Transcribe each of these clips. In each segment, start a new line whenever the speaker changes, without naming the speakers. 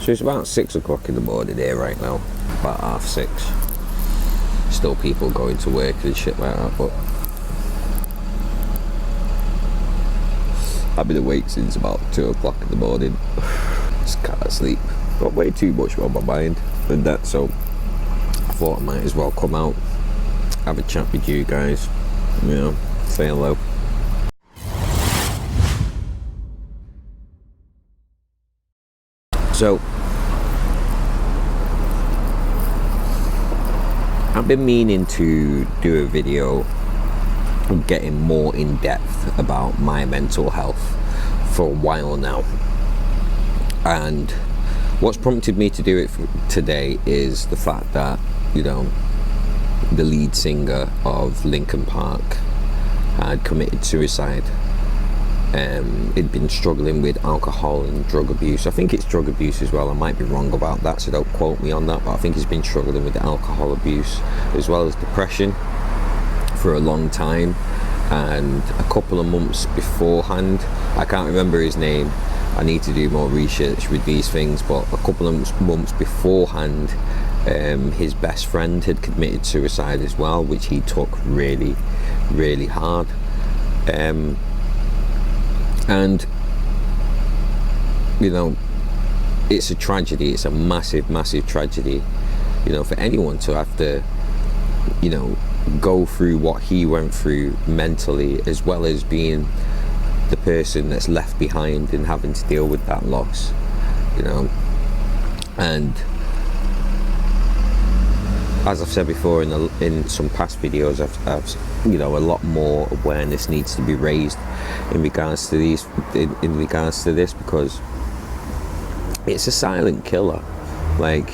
So it's about 6 o'clock in the morning here right now, about 6:30. Still people going to work and shit like that, but I've been awake since about 2 o'clock in the morning. Just can't sleep. Got way too much on my mind and that, so I thought I might as well come out, have a chat with you guys, you know, say hello. So I've been meaning to do a video getting more in depth about my mental health for a while now, and what's prompted me to do it today is the fact that, you know, the lead singer of Linkin Park had committed suicide. He'd been struggling with alcohol and drug abuse. I think it's drug abuse as well. I might be wrong about that, so don't quote me on that, but I think he's been struggling with the alcohol abuse as well as depression for a long time. And a couple of months beforehand, I can't remember his name, I need to do more research with these things, but a couple of months beforehand, his best friend had committed suicide as well, which he took really, really hard. And, you know, it's a tragedy. It's a massive, massive tragedy, you know, for anyone to have to, you know, go through what he went through mentally, as well as being the person that's left behind and having to deal with that loss, you know. And as I've said before in some past videos, I've you know, a lot more awareness needs to be raised in regards to these, in regards to this, because it's a silent killer. Like,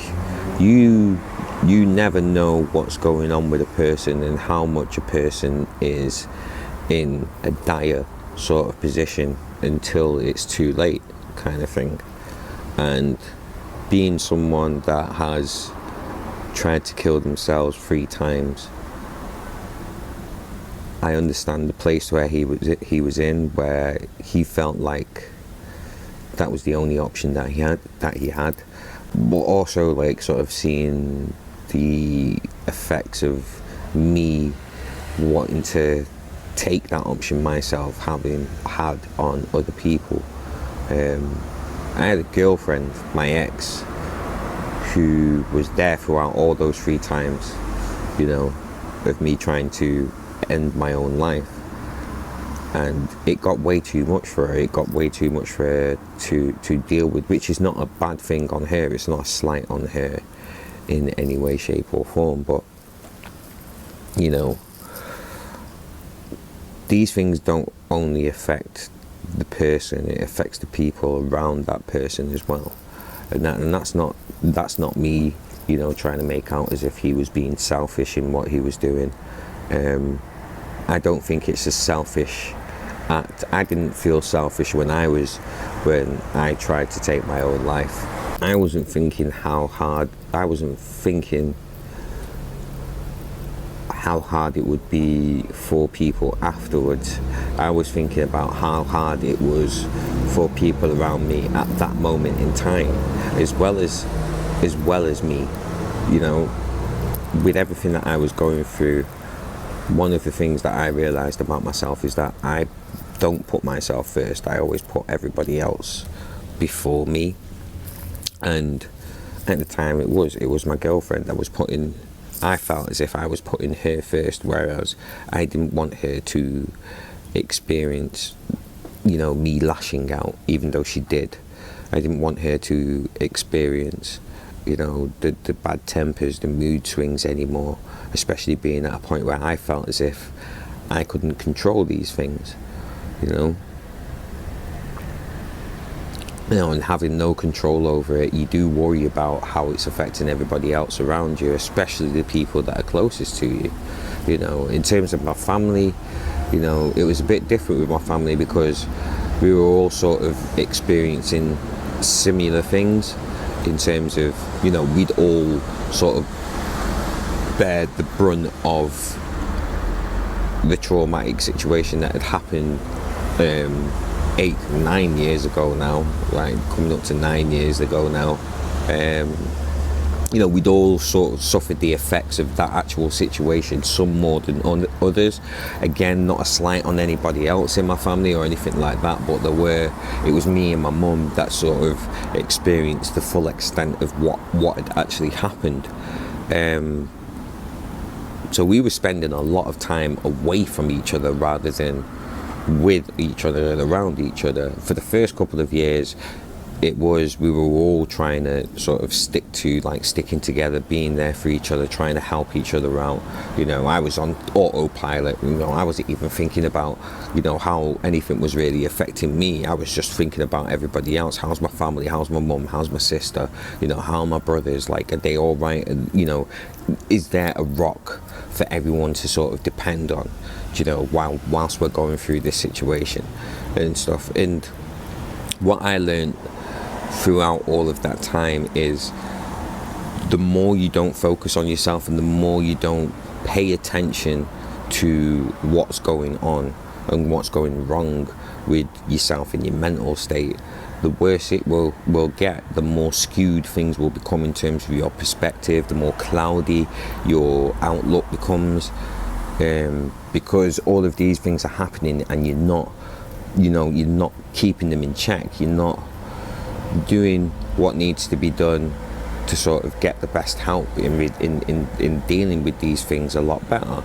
you never know what's going on with a person and how much a person is in a dire sort of position until it's too late, kind of thing. And being someone that has tried to kill themselves 3 times, I understand the place where he was in, where he felt like that was the only option that he had, but also, like, sort of seeing the effects of me wanting to take that option myself, having had on other people. I had a girlfriend, my ex, who was there throughout all those 3 times, you know, of me trying to end my own life. And it got way too much for her. It got way too much for her to deal with, which is not a bad thing on her. It's not a slight on her in any way, shape or form. But, you know, these things don't only affect the person, it affects the people around that person as well. And that's not me, you know, trying to make out as if he was being selfish in what he was doing. I don't think it's a selfish act. I didn't feel selfish when I tried to take my own life. I wasn't thinking how hard it would be for people afterwards. I was thinking about how hard it was for people around me at that moment in time, as well as me, you know, with everything that I was going through. One of the things that I realized about myself is that I don't put myself first. I always put everybody else before me. And at the time it was my girlfriend that was I felt as if I was putting her first, whereas I didn't want her to experience, you know, me lashing out, even though she did. I didn't want her to experience, you know, the bad tempers, the mood swings anymore, especially being at a point where I felt as if I couldn't control these things, you know. You know, and having no control over it, you do worry about how it's affecting everybody else around you, especially the people that are closest to you. You know, in terms of my family, you know, it was a bit different with my family because we were all sort of experiencing similar things in terms of, you know, we'd all sort of bear the brunt of the traumatic situation that had happened 8-9 years ago now, like coming up to 9 years ago now. We'd all sort of suffered the effects of that actual situation, some more than others. Again, not a slight on anybody else in my family or anything like that, but it was me and my mum that sort of experienced the full extent of what had actually happened. So we were spending a lot of time away from each other rather than with each other and around each other. For the first couple of years, we were all trying to sort of sticking together, being there for each other, trying to help each other out. I was on autopilot. I wasn't even thinking about, how anything was really affecting me. I was just thinking about everybody else. How's my family? How's my mum? How's my sister? How are my brothers? Like, are they all right? And, is there a rock for everyone to sort of depend on, whilst we're going through this situation and stuff. And what I learned throughout all of that time is the more you don't focus on yourself and the more you don't pay attention to what's going on and what's going wrong with yourself and your mental state, the worse it will get, the more skewed things will become in terms of your perspective, the more cloudy your outlook becomes, because all of these things are happening and you're not keeping them in check. You're not doing what needs to be done to sort of get the best help in dealing with these things a lot better.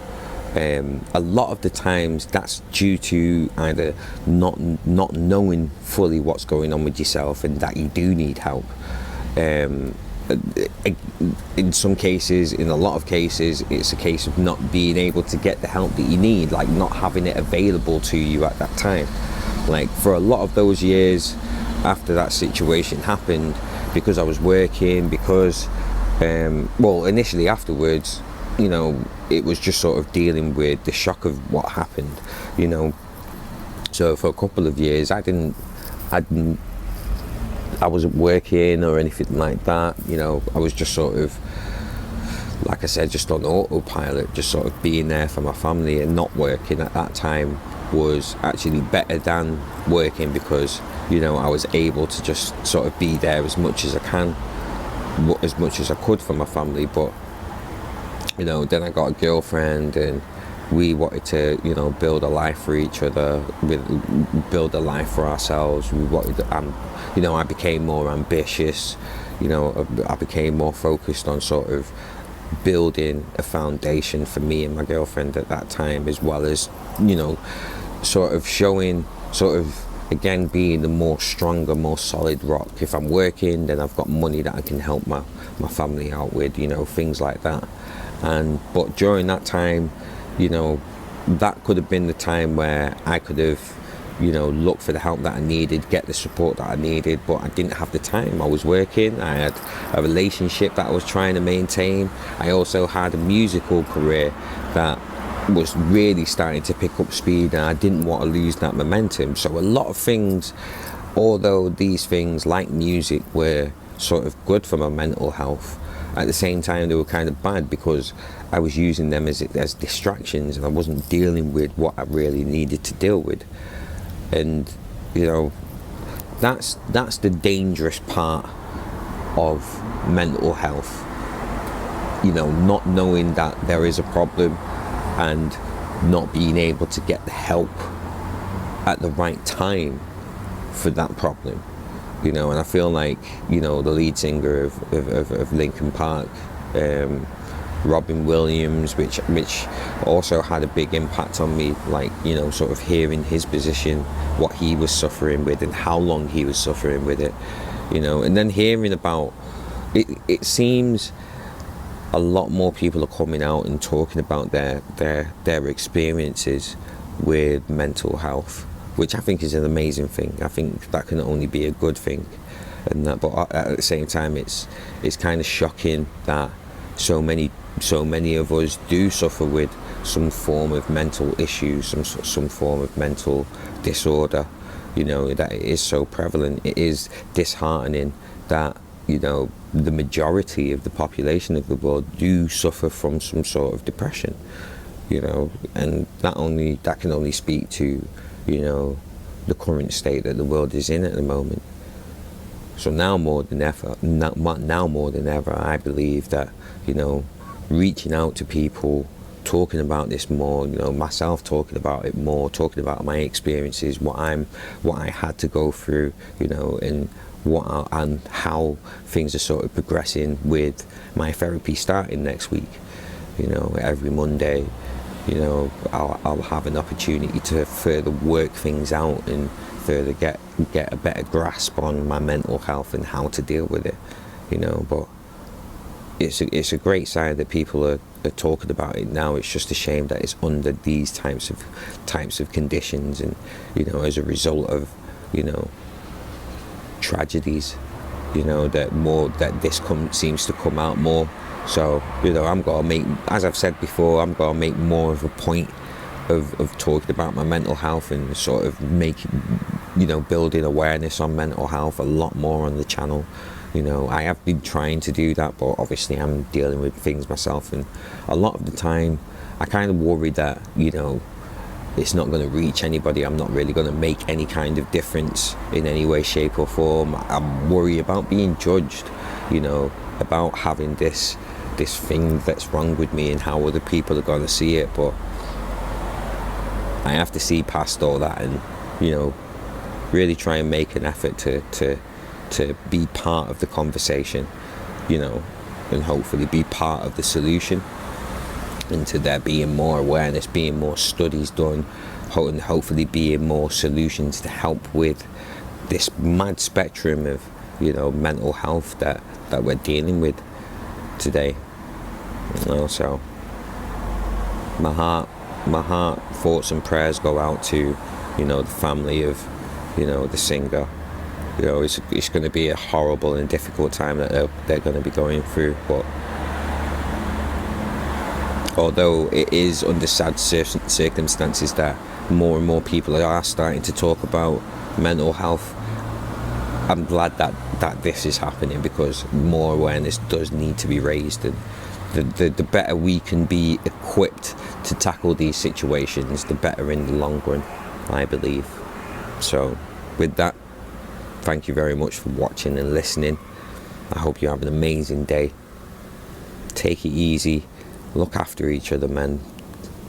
A lot of the times that's due to either not knowing fully what's going on with yourself and that you do need help. In some cases, in a lot of cases, it's a case of not being able to get the help that you need, like not having it available to you at that time. Like, for a lot of those years after that situation happened, because I was working, because initially afterwards, it was just sort of dealing with the shock of what happened, So for a couple of years, I wasn't working or anything like that. I was just sort of, like I said, just on autopilot, just sort of being there for my family, and not working at that time was actually better than working, because I was able to just sort of be there as much as I could for my family. But then I got a girlfriend and we wanted to build a life for each other, build a life for ourselves. We wanted I became more ambitious. I became more focused on sort of building a foundation for me and my girlfriend at that time, as well as sort of showing, again, being the more stronger, more solid rock. If I'm working, then I've got money that I can help my family out with, things like that. But during that time, that could have been the time where I could have look for the help that I needed, get the support that I needed, but I didn't have the time. I was working, I had a relationship that I was trying to maintain. I also had a musical career that was really starting to pick up speed, and I didn't want to lose that momentum. So a lot of things, although these things like music were sort of good for my mental health, at the same time they were kind of bad, because I was using them as distractions and I wasn't dealing with what I really needed to deal with. And that's the dangerous part of mental health, not knowing that there is a problem and not being able to get the help at the right time for that problem. And I feel like the lead singer of Linkin Park, Robin Williams, which also had a big impact on me, like sort of hearing his position, what he was suffering with and how long he was suffering with it, and then hearing about it. It seems a lot more people are coming out and talking about their experiences with mental health, which I think is an amazing thing. I think that can only be a good thing, but at the same time, it's kind of shocking that so many of us do suffer with some form of mental issue, some form of mental disorder. That it is so prevalent. It is disheartening that the majority of the population of the world do suffer from some sort of depression. And that can only speak to the current state that the world is in at the moment. So now more than ever, now more than ever, I believe that, you know, reaching out to people, talking about this more, you know, myself talking about it more, talking about my experiences, what I had to go through, you know, and and how things are sort of progressing with my therapy starting next week. You know, every Monday, you know, I'll have an opportunity to further work things out and further get a better grasp on my mental health and how to deal with it, you know. But it's a great sign that people are talking about it now. It's just a shame that it's under these types of conditions, and, you know, as a result of, you know, tragedies, you know, that this seems to come out more. So, you know, I'm gonna make, as I've said before, I'm gonna make more of a point of talking about my mental health, and sort of building awareness on mental health a lot more on the channel. You know, I have been trying to do that, but obviously I'm dealing with things myself, and a lot of the time I kind of worry that, you know, it's not going to reach anybody. I'm not really going to make any kind of difference in any way, shape or form. I'm worried about being judged, you know, about having this thing that's wrong with me and how other people are going to see it. But I have to see past all that and, you know, really try and make an effort to be part of the conversation, you know, and hopefully be part of the solution, into there being more awareness, being more studies done, and hopefully being more solutions to help with this mad spectrum of, you know, mental health that we're dealing with today. You know, so my heart, thoughts and prayers go out to, you know, the family of, you know, the singer. You know, it's going to be a horrible and difficult time that they're going to be going through, but although it is under sad circumstances that more and more people are starting to talk about mental health, I'm glad that this is happening, because more awareness does need to be raised, and the better we can be equipped to tackle these situations, the better in the long run, I believe. So with that, thank you very much for watching and listening. I hope you have an amazing day. Take it easy. Look after each other, man.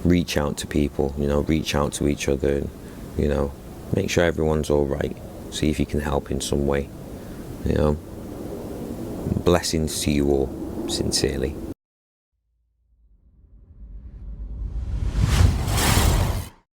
Reach out to people, you know, reach out to each other, and, you know, make sure everyone's all right. See if you can help in some way, you know. Blessings to you all, sincerely.